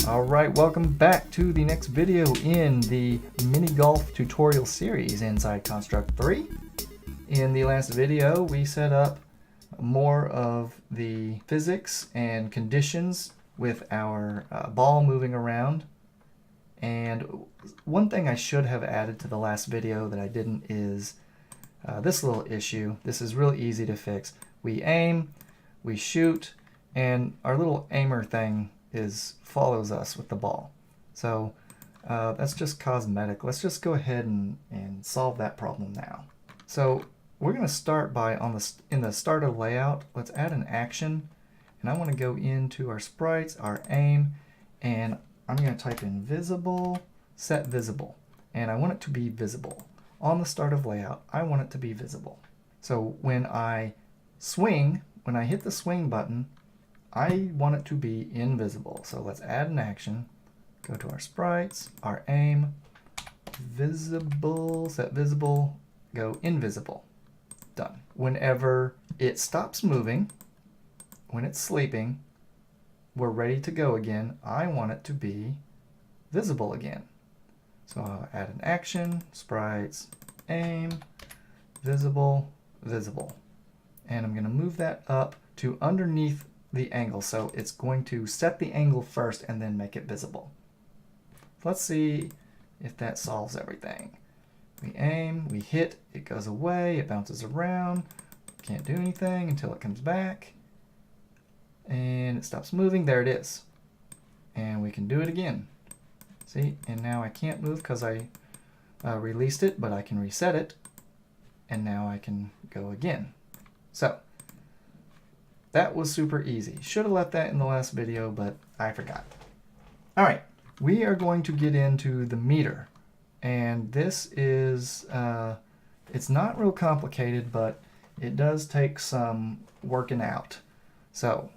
Alright, welcome back to the next video in the mini golf tutorial series inside Construct 3. In the last video we set up more of the physics and conditions with our ball moving around. And one thing I should have added to the last video that I didn't is this little issue. This is really easy to fix. We aim, we shoot, and our little aimer thing follows us with the ball. So that's just cosmetic. Let's just go ahead and solve that problem now. So we're going to start by in the starter layout, let's add an action, and I want to go into our sprites, our aim, and I'm going to type in visible, set visible, and I want it to be visible. On the start of layout, I want it to be visible. So when I swing, when I hit the swing button, I want it to be invisible. So let's add an action, go to our sprites, our aim, visible, set visible, go invisible. Done. Whenever it stops moving, when it's sleeping, we're ready to go again, I want it to be visible again. So I'll add an action, sprites, aim, visible, visible. And I'm going to move that up to underneath the angle. So it's going to set the angle first and then make it visible. Let's see if that solves everything. We aim, we hit, it goes away, it bounces around, can't do anything until it comes back, and it stops moving. There it is. And we can do it again. See, and now I can't move because I released it, but I can reset it, and now I can go again. So that was super easy. Should have left that in the last video, but I forgot. All right, we are going to get into the meter. And this is, it's not real complicated, but it does take some working out. So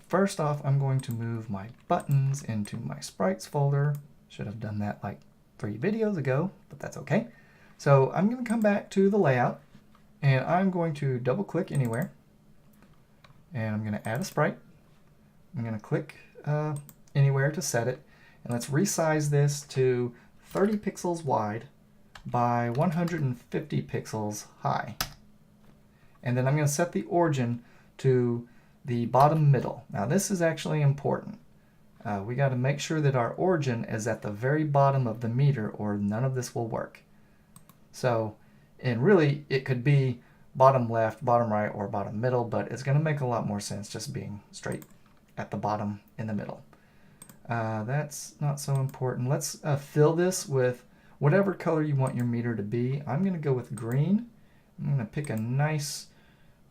first off, I'm going to move my buttons into my sprites folder. Should have done that like 3 videos ago, but that's okay. So I'm going to come back to the layout, and I'm going to double click anywhere. And I'm going to add a sprite. I'm going to click anywhere to set it. And let's resize this to 30 pixels wide by 150 pixels high. And then I'm going to set the origin to the bottom middle. Now this is actually important. We got to make sure that our origin is at the very bottom of the meter or none of this will work. So, and really it could be bottom left, bottom right, or bottom middle, but it's going to make a lot more sense just being straight at the bottom in the middle. That's not so important. Let's fill this with whatever color you want your meter to be. I'm going to go with green. I'm going to pick a nice,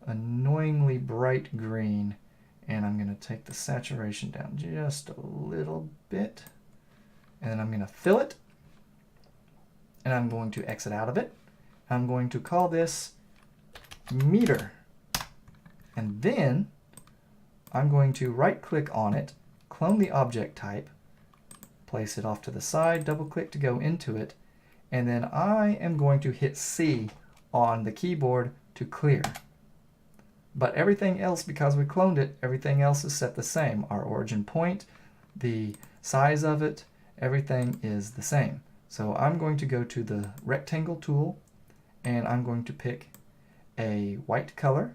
annoyingly bright green, and I'm going to take the saturation down just a little bit, and then I'm going to fill it, and I'm going to exit out of it. I'm going to call this meter, and then I'm going to right click on it, clone the object type, place it off to the side, double click to go into it, and then I am going to hit C on the keyboard to clear. But everything else, because we cloned it, everything else is set the same. Our origin point, the size of it, everything is the same. So I'm going to go to the rectangle tool, and I'm going to pick a white color,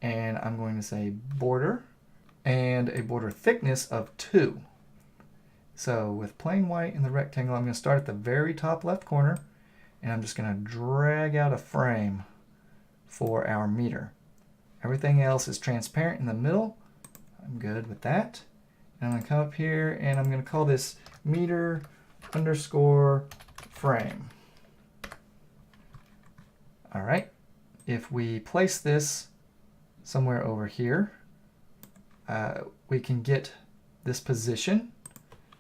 and I'm going to say border, and a border thickness of 2. So with plain white in the rectangle, I'm going to start at the very top left corner, and I'm just going to drag out a frame for our meter. Everything else is transparent in the middle. I'm good with that. And I'm going to come up here, and I'm going to call this meter underscore frame. All right. If we place this somewhere over here, we can get this position.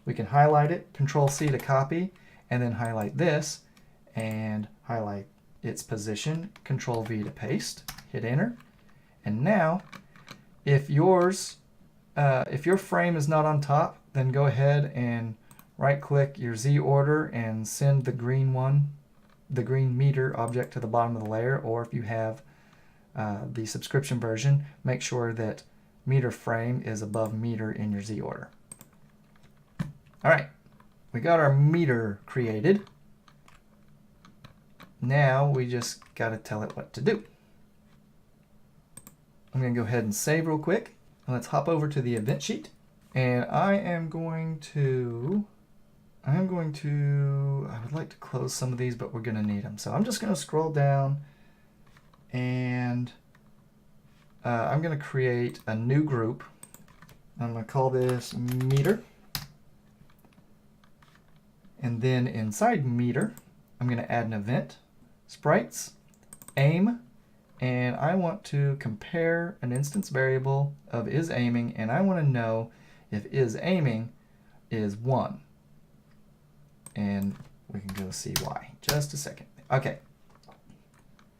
We can highlight it, Control C to copy, and then highlight this and highlight its position, Control V to paste, hit enter. And now, if your frame is not on top, then go ahead and right click your Z order and send the green one, the green meter object, to the bottom of the layer. Or if you have the subscription version, make sure that meter frame is above meter in your Z order. All right, we got our meter created. Now we just got to tell it what to do. I'm going to go ahead and save real quick. And let's hop over to the event sheet. And I would like to close some of these, but we're going to need them. So I'm just going to scroll down and I'm going to create a new group. I'm going to call this meter. And then inside meter, I'm going to add an event, sprites, aim, and I want to compare an instance variable of isAiming, and I want to know if isAiming is 1. And we can go see why. Just a second. Okay.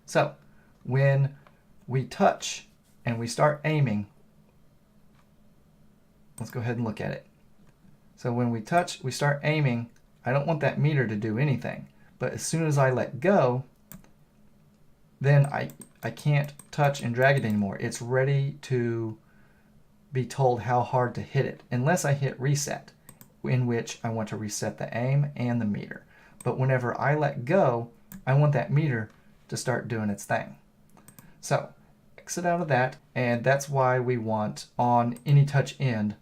So when we touch and we start aiming, let's go ahead and look at it. So when we touch, we start aiming, I don't want that meter to do anything. But as soon as I let go, then I can't touch and drag it anymore. It's ready to be told how hard to hit it, unless I hit reset, in which I want to reset the aim and the meter. But whenever I let go, I want that meter to start doing its thing. So exit out of that, and that's why we want on any touch end,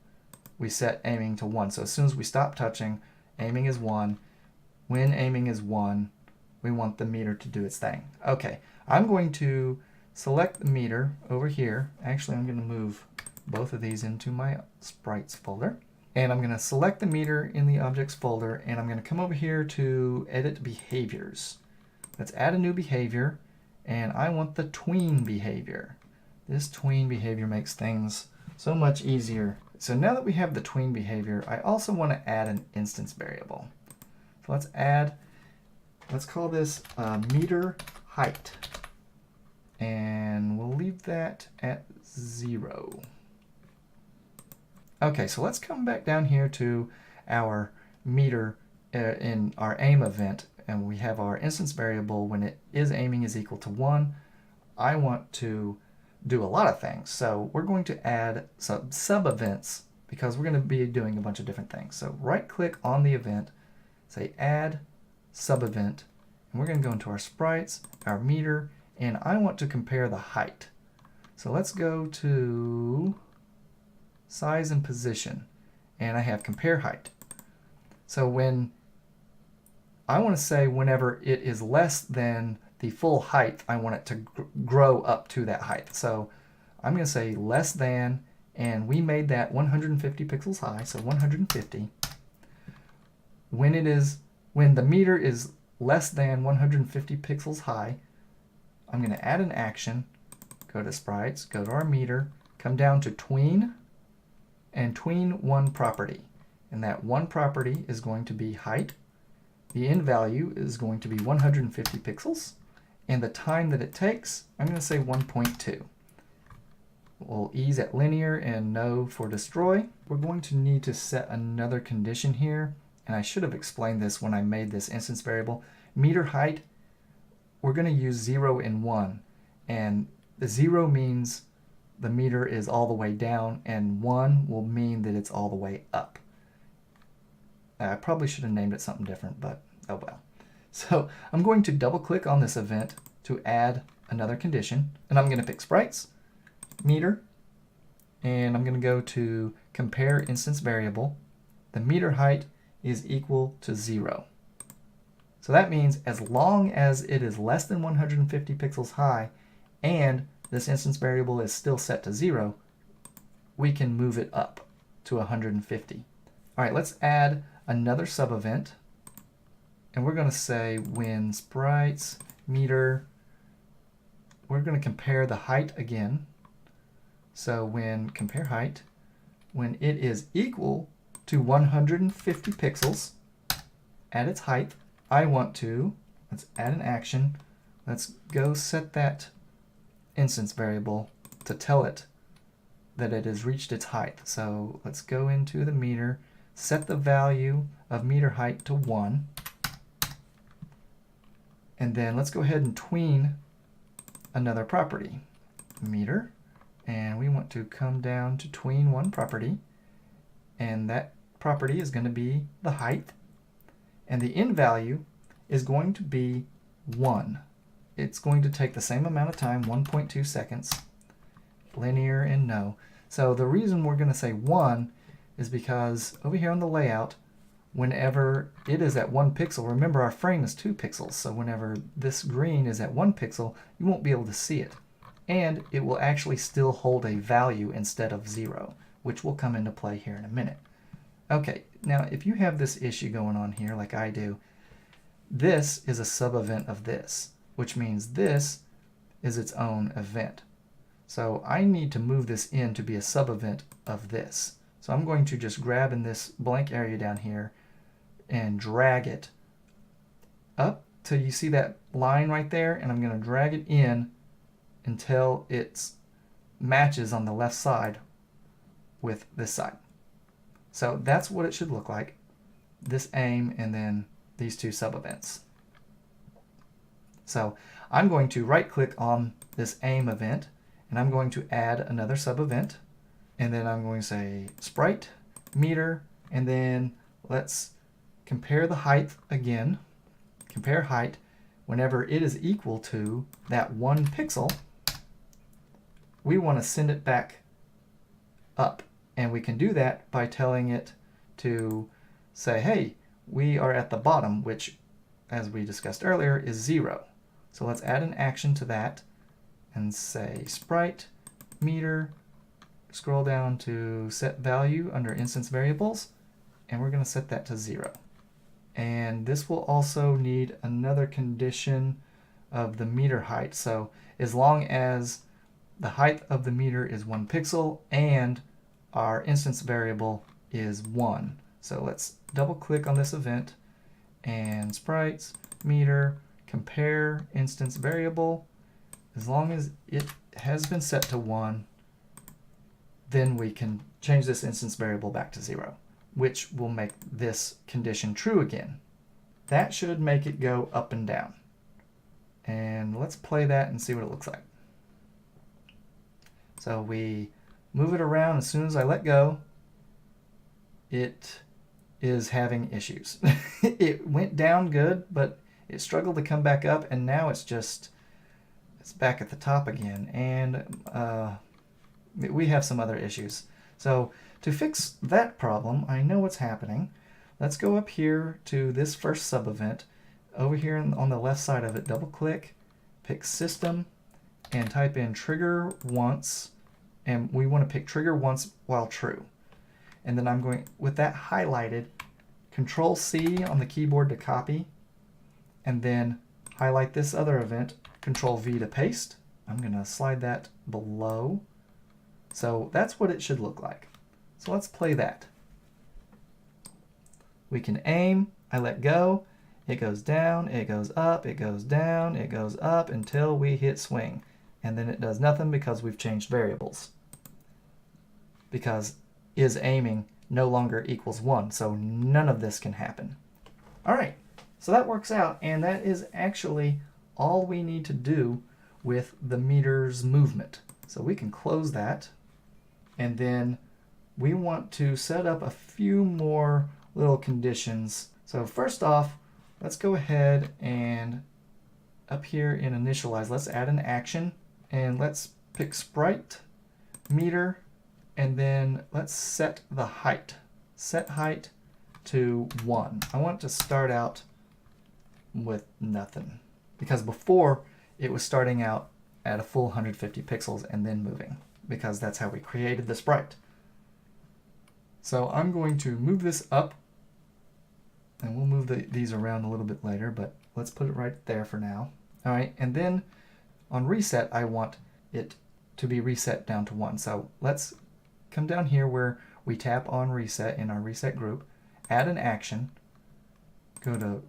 we set aiming to 1. So as soon as we stop touching, aiming is 1. When aiming is 1, we want the meter to do its thing. Okay, I'm going to select the meter over here. Actually, I'm going to move both of these into my sprites folder. And I'm going to select the meter in the objects folder, and I'm going to come over here to edit behaviors. Let's add a new behavior, and I want the tween behavior. This tween behavior makes things so much easier. So now that we have the tween behavior, I also want to add an instance variable. So let's call this meter height, and we'll leave that at 0. Okay, so let's come back down here to our meter in our aim event, and we have our instance variable. When it is aiming is equal to 1, I want to do a lot of things. So we're going to add some sub-events because we're going to be doing a bunch of different things. So right-click on the event, say Add Sub-Event, and we're going to go into our sprites, our meter, and I want to compare the height. So let's go to size and position, and I have compare height. So when I want to say whenever it is less than the full height, I want it to grow up to that height. So I'm going to say less than, and we made that 150 pixels high, so 150. When the meter is less than 150 pixels high, I'm going to add an action, go to sprites, go to our meter, come down to tween, and tween one property. And that one property is going to be height. The end value is going to be 150 pixels. And the time that it takes, I'm going to say 1.2. We'll ease at linear and no for destroy. We're going to need to set another condition here. And I should have explained this when I made this instance variable. Meter height, we're going to use 0 and 1. And the 0 means the meter is all the way down, and 1 will mean that it's all the way up. I probably should have named it something different, but oh well. So I'm going to double click on this event to add another condition, and I'm going to pick sprites, meter, and I'm going to go to compare instance variable. The meter height is equal to 0. So that means as long as it is less than 150 pixels high and this instance variable is still set to 0, we can move it up to 150. All right, let's add another sub-event, and we're going to say when sprites meter, we're going to compare the height again. So when compare height, when it is equal to 150 pixels at its height, I want to, let's add an action, let's go set that instance variable to tell it that it has reached its height. So let's go into the meter, set the value of meter height to 1, and then let's go ahead and tween another property, meter, and we want to come down to tween one property, and that property is going to be the height, and the in value is going to be 1. It's going to take the same amount of time, 1.2 seconds, linear and no. So the reason we're going to say 1 is because over here on the layout, whenever it is at 1 pixel, remember our frame is 2 pixels, so whenever this green is at 1 pixel, you won't be able to see it. And it will actually still hold a value instead of 0, which will come into play here in a minute. Okay, now if you have this issue going on here like I do, this is a sub-event of this, which means this is its own event. So I need to move this in to be a sub-event of this. So I'm going to just grab in this blank area down here and drag it up till you see that line right there, and I'm going to drag it in until it matches on the left side with this side. So that's what it should look like, this aim and then these two sub-events. So I'm going to right-click on this aim event, and I'm going to add another sub-event, and then I'm going to say sprite, meter, and then let's compare the height again. Compare height. Whenever it is equal to that 1 pixel, we want to send it back up. And we can do that by telling it to say, hey, we are at the bottom, which, as we discussed earlier, is 0. So let's add an action to that and say sprite, meter, scroll down to set value under instance variables, and we're going to set that to 0. And this will also need another condition of the meter height. So as long as the height of the meter is 1 pixel and our instance variable is 1. So let's double click on this event and sprites, meter, compare instance variable. As long as it has been set to 1, then we can change this instance variable back to 0, which will make this condition true again. That should make it go up and down. And let's play that and see what it looks like. So we move it around. As soon as I let go, it is having issues. It went down good, but it struggled to come back up, and now it's back at the top again. And we have some other issues. So to fix that problem, I know what's happening. Let's go up here to this first sub-event. Over here on the left side of it, double click, pick system, and type in trigger once. And we want to pick trigger once while true. And then I'm going, with that highlighted, Control C on the keyboard to copy, and then highlight this other event, Control V to paste. I'm going to slide that below. So that's what it should look like. So let's play that. We can aim, I let go, it goes down, it goes up, it goes down, it goes up until we hit swing. And then it does nothing because we've changed variables. Because is aiming no longer equals 1, so none of this can happen. All right, so that works out, and that is actually all we need to do with the meter's movement. So we can close that, and then we want to set up a few more little conditions. So first off, let's go ahead and up here in initialize, let's add an action, and let's pick sprite, meter, and then let's set the height. Set height to 1. I want it to start out with nothing, because before it was starting out at a full 150 pixels and then moving, because that's how we created the sprite. So I'm going to move this up, and we'll move these around a little bit later, but let's put it right there for now. All right, and then on reset, I want it to be reset down to 1. So let's come down here where we tap on reset in our reset group, add an action, go to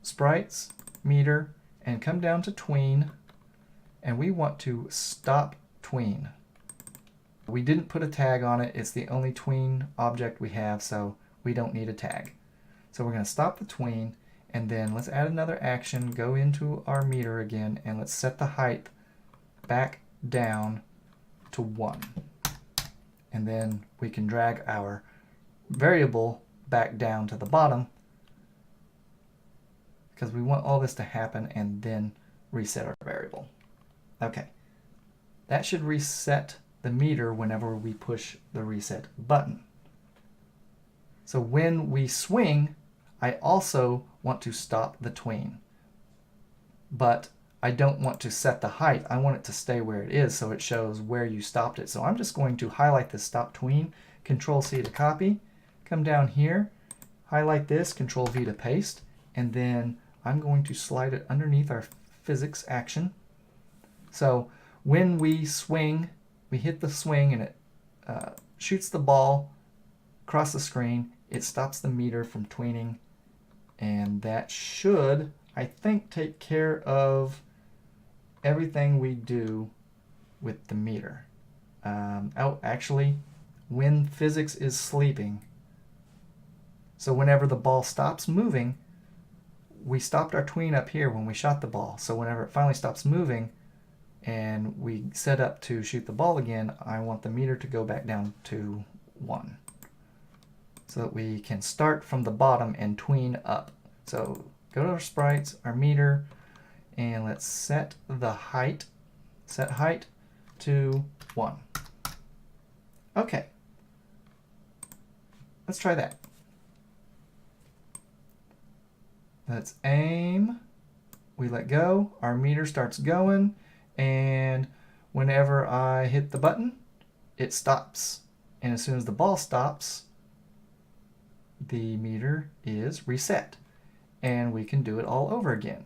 sprites, meter, and come down to tween, and we want to stop tween. We didn't put a tag on it. It's the only tween object we have, so we don't need a tag. So we're going to stop the tween, and then let's add another action, go into our meter again, and let's set the height back down to 1. And then we can drag our variable back down to the bottom, because we want all this to happen and then reset our variable. Okay, that should reset the meter whenever we push the reset button. So when we swing, I also want to stop the tween, but I don't want to set the height. I want it to stay where it is so it shows where you stopped it. So I'm just going to highlight the stop tween, Control C to copy, come down here, highlight this, Control V to paste, and then I'm going to slide it underneath our physics action. So when we swing, we hit the swing and it shoots the ball across the screen. It stops the meter from tweening, and that should, I think, take care of everything we do with the meter. Oh, actually, when physics is sleeping, so whenever the ball stops moving, we stopped our tween up here when we shot the ball. So whenever it finally stops moving and we set up to shoot the ball again, I want the meter to go back down to 1 so that we can start from the bottom and tween up. So go to our sprites, our meter, and let's set the height, set height to 1. Okay, let's try that. Let's aim, we let go, our meter starts going, and whenever I hit the button, it stops. And as soon as the ball stops, the meter is reset. And we can do it all over again.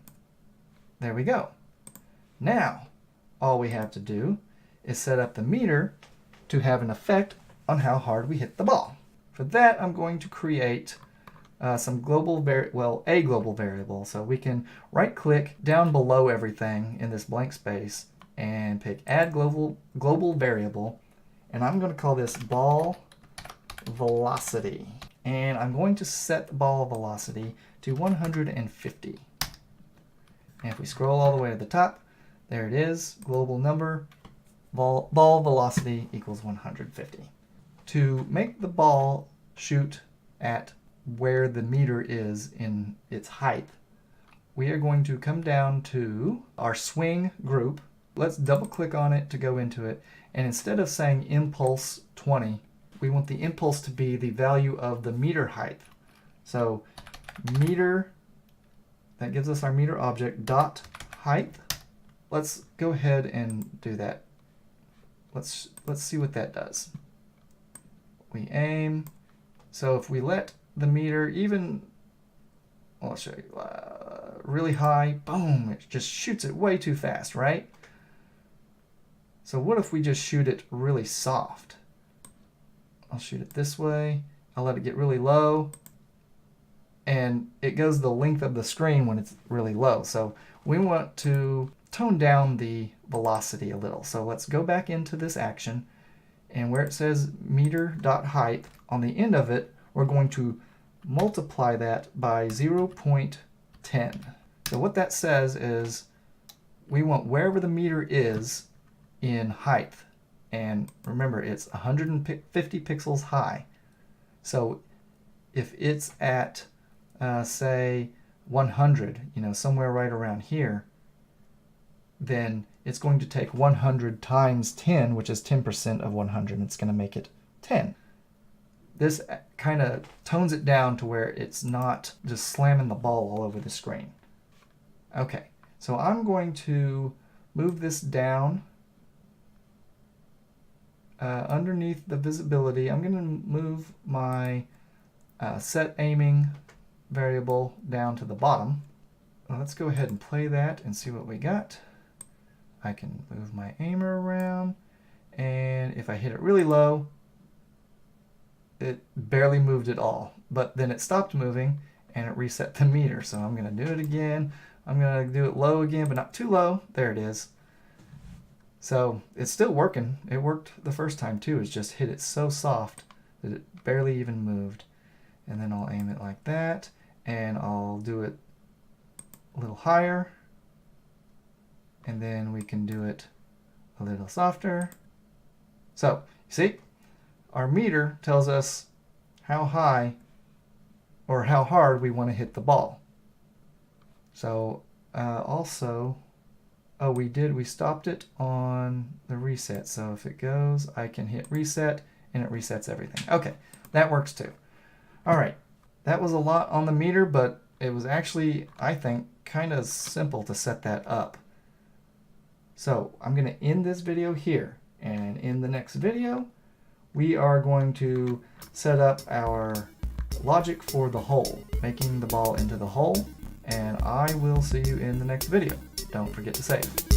There we go. Now, all we have to do is set up the meter to have an effect on how hard we hit the ball. For that, I'm going to create some global a global variable. So we can right-click down below everything in this blank space and pick Add Global Variable, and I'm going to call this Ball Velocity. And I'm going to set the ball velocity to 150. And if we scroll all the way to the top, there it is, global number, ball velocity equals 150. To make the ball shoot at where the meter is in its height, we are going to come down to our swing group. Let's double click on it to go into it, and instead of saying impulse 20, we want the impulse to be the value of the meter height. So meter, that gives us our meter object, dot height. Let's go ahead and do that. Let's see what that does. We aim. So if we let the meter even, well, I'll show you, really high, boom, it just shoots it way too fast, right? So what if we just shoot it really soft? I'll shoot it this way. I'll let it get really low, and it goes the length of the screen when it's really low. So we want to tone down the velocity a little. So let's go back into this action, and where it says meter.height, on the end of it, we're going to multiply that by 0.10. So what that says is we want wherever the meter is in height. And remember, it's 150 pixels high. So if it's at, say, 100, somewhere right around here, then it's going to take 100 times 10, which is 10% of 100, and it's going to make it 10. This kind of tones it down to where it's not just slamming the ball all over the screen. Okay, so I'm going to move this down. Underneath the visibility, I'm going to move my set aiming variable down to the bottom. Let's go ahead and play that and see what we got. I can move my aimer around, and if I hit it really low, it barely moved at all. But then it stopped moving and it reset the meter. So I'm going to do it again. I'm going to do it low again, but not too low. There it is. So it's still working. It worked the first time too. It's just hit it so soft that it barely even moved. And then I'll aim it like that, and I'll do it a little higher, and then we can do it a little softer. So you see, our meter tells us how high or how hard we want to hit the ball. So also, oh, we stopped it on the reset. So if it goes, I can hit reset and it resets everything. Okay, that works too. All right, that was a lot on the meter, but it was actually, I think, kind of simple to set that up. So I'm going to end this video here, and in the next video, we are going to set up our logic for the hole, making the ball into the hole, and I will see you in the next video. Don't forget to save.